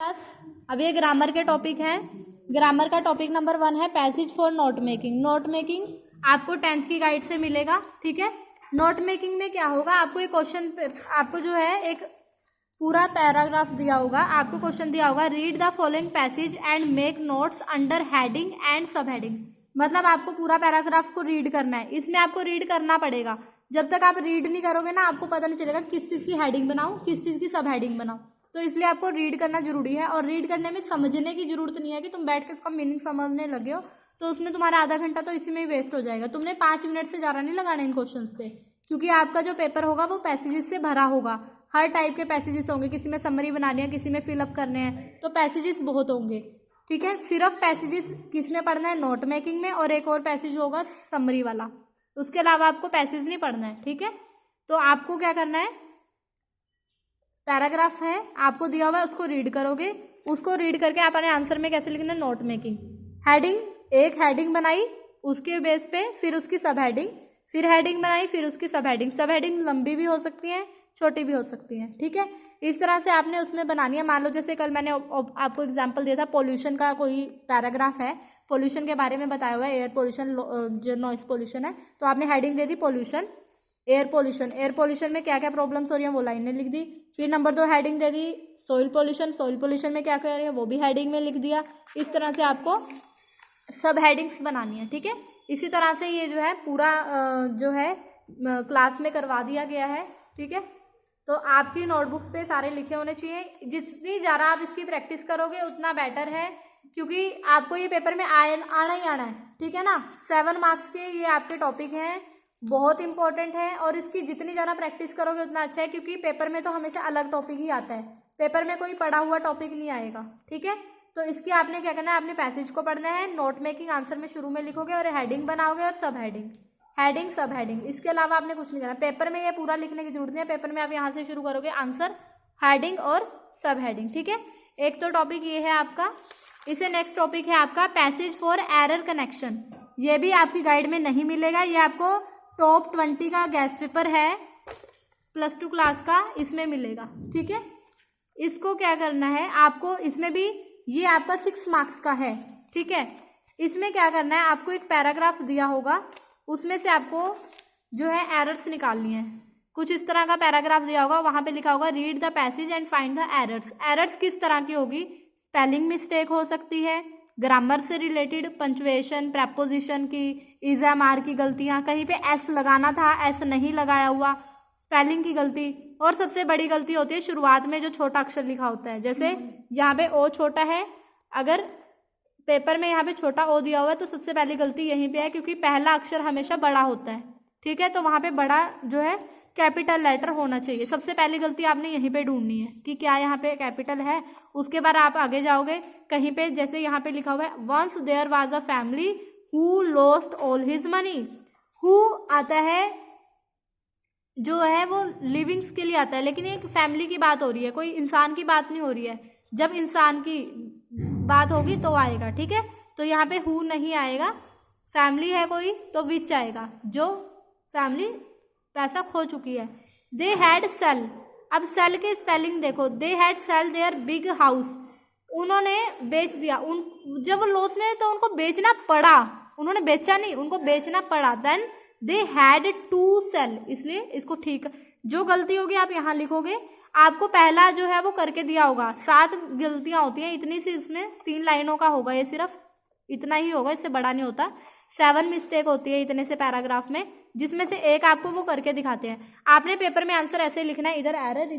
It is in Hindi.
अब ये ग्रामर के टॉपिक हैं। ग्रामर का टॉपिक नंबर 1 है passage for note making. Note making आपको 10th की गाइड से मिलेगा, ठीक है। नोट मेकिंग में क्या होगा, आपको एक क्वेश्चन, आपको जो है एक पूरा पैराग्राफ दिया होगा, आपको क्वेश्चन दिया होगा read the following passage and make notes under heading and सब हेडिंग। मतलब आपको पूरा पैराग्राफ को रीड करना है, इसमें आपको रीड करना पड़ेगा। जब तक आप रीड नहीं करोगे ना, आपको पता नहीं चलेगा किस चीज़ की हेडिंग बनाऊं, किस चीज़ की सब हेडिंग बनाऊं। तो इसलिए आपको रीड करना जरूरी है, और रीड करने में समझने की जरूरत नहीं है कि तुम बैठ के इसका मीनिंग समझने लगे हो, तो उसमें तुम्हारा आधा घंटा तो इसी में ही वेस्ट हो जाएगा। तुमने 5 मिनट से ज़्यादा नहीं लगाने इन क्वेश्चंस पे, क्योंकि आपका जो पेपर होगा वो पैसेजेस से भरा होगा। हर टाइप के पैसेजेस होंगे, किसी में समरी बनानी है, किसी में फिलअप करने हैं, तो पैसेजेस बहुत होंगे, ठीक है। सिर्फ पैसेजेस किस में पढ़ना है, नोट मेकिंग में, और एक और पैसेज होगा समरी वाला। उसके अलावा आपको पैसेज नहीं पढ़ना है, ठीक है। तो आपको क्या करना है, पैराग्राफ है आपको दिया हुआ है, उसको रीड करोगे। उसको रीड करके आपने आंसर में कैसे लिखना है, नोट मेकिंग। हेडिंग, एक हेडिंग बनाई, उसके बेस पे फिर उसकी सब हेडिंग, फिर हेडिंग बनाई, फिर उसकी सब हेडिंग। सब हेडिंग लंबी भी हो सकती है, छोटी भी हो सकती है, ठीक है। इस तरह से आपने उसमें बनानी है। मान लो जैसे कल मैंने आपको एग्जाम्पल दिया था, पोल्यूशन का कोई पैराग्राफ है, पोल्यूशन के बारे में बताया हुआ है, एयर पोल्यूशन, जो नॉइस पोल्यूशन है, तो आपने हेडिंग दे दी pollution, air pollution. Air pollution में क्या क्या प्रॉब्लम्स हो रही हैं वो लाइन में लिख दी। फिर नंबर 2 हेडिंग दे the soil pollution, soil pollution में क्या कर रही है वो भी हेडिंग में लिख दिया। इस तरह से आपको सब हेडिंग्स बनानी है, ठीक है। इसी तरह से ये जो है पूरा जो है क्लास में करवा दिया गया है, ठीक है। तो आपकी नोटबुक्स पे सारे लिखे होने चाहिए। जितनी ज़्यादा आप इसकी प्रैक्टिस करोगे उतना बेटर है, क्योंकि आपको ये पेपर में आना ही आना है, ठीक है ना। 7 मार्क्स के ये आपके टॉपिक हैं, बहुत इंपॉर्टेंट है, और इसकी जितनी ज़्यादा प्रैक्टिस करोगे उतना अच्छा है, क्योंकि पेपर में तो हमेशा अलग टॉपिक ही आता है, पेपर में कोई पढ़ा हुआ टॉपिक नहीं आएगा, ठीक है। तो इसकी आपने क्या करना है, अपने पैसेज को पढ़ना है, नोट मेकिंग आंसर में शुरू में लिखोगे, और हेडिंग बनाओगे, और सब हेडिंग, हेडिंग सब हेडिंग। इसके अलावा आपने कुछ नहीं करना। पेपर में ये पूरा लिखने की जरूरत नहीं है, पेपर में आप यहाँ से शुरू करोगे आंसर, हेडिंग और सब हेडिंग, ठीक है। एक तो टॉपिक ये है आपका। इसे नेक्स्ट टॉपिक है आपका पैसेज फॉर एरर कनेक्शन। ये भी आपकी गाइड में नहीं मिलेगा, ये आपको टॉप 20 का गैस पेपर है +2 क्लास का, इसमें मिलेगा, ठीक है। इसको क्या करना है आपको, इसमें भी ये आपका 6 मार्क्स का है, ठीक है। इसमें क्या करना है, आपको एक पैराग्राफ दिया होगा, उसमें से आपको जो है एरर्स निकालनी है। कुछ इस तरह का पैराग्राफ दिया होगा, वहां पे लिखा होगा read the passage and find the errors. Errors किस तरह की होगी, स्पेलिंग मिस्टेक हो सकती है, ग्रामर से रिलेटेड, पंचुएशन, प्रेपोजिशन की, इज़ामार की गलतियां, कहीं पे एस लगाना था एस नहीं लगाया हुआ, स्पेलिंग की गलती, और सबसे बड़ी गलती होती है शुरुआत में जो छोटा अक्षर लिखा होता है। जैसे यहाँ पे ओ छोटा है, अगर पेपर में यहाँ पे छोटा ओ दिया हुआ है तो सबसे पहली गलती यहीं पे है, क्योंकि पहला अक्षर हमेशा बड़ा होता है, ठीक है। तो वहाँ पे बड़ा जो है कैपिटल लेटर होना चाहिए। सबसे पहली गलती आपने यहीं पे ढूंढनी है कि क्या यहाँ पे कैपिटल है। उसके बाद आप आगे जाओगे, कहीं पे जैसे यहाँ पे लिखा हुआ है once there was a family who lost all his money. Who आता है जो है वो लिविंग्स के लिए आता है, लेकिन एक फैमिली की बात हो रही है, कोई इंसान की बात नहीं हो रही है। जब इंसान की बात होगी तो आएगा, ठीक है। तो यहाँ पे हु नहीं आएगा, फैमिली है कोई तो विच आएगा, जो फैमिली पैसा खो चुकी है। दे हैड सेल, अब सेल के स्पेलिंग देखो, they had sell their big house, उन्होंने बेच दिया। जब वो लॉस में है तो उनको बेचना पड़ा, उन्होंने बेचा नहीं, उनको बेचना पड़ा। Then they had to sell, इसलिए इसको ठीक, जो गलती होगी आप यहाँ लिखोगे। आपको पहला जो है वो करके दिया होगा, 7 गलतियां होती हैं, इतनी सी इसमें 3 लाइनों का होगा, ये सिर्फ इतना ही होगा, इससे बड़ा नहीं होता। 7 मिस्टेक होती है इतने से पैराग्राफ में, जिसमें से एक आपको वो करके दिखाते हैं। आपने पेपर में आंसर ऐसे लिखना है, इधर एरर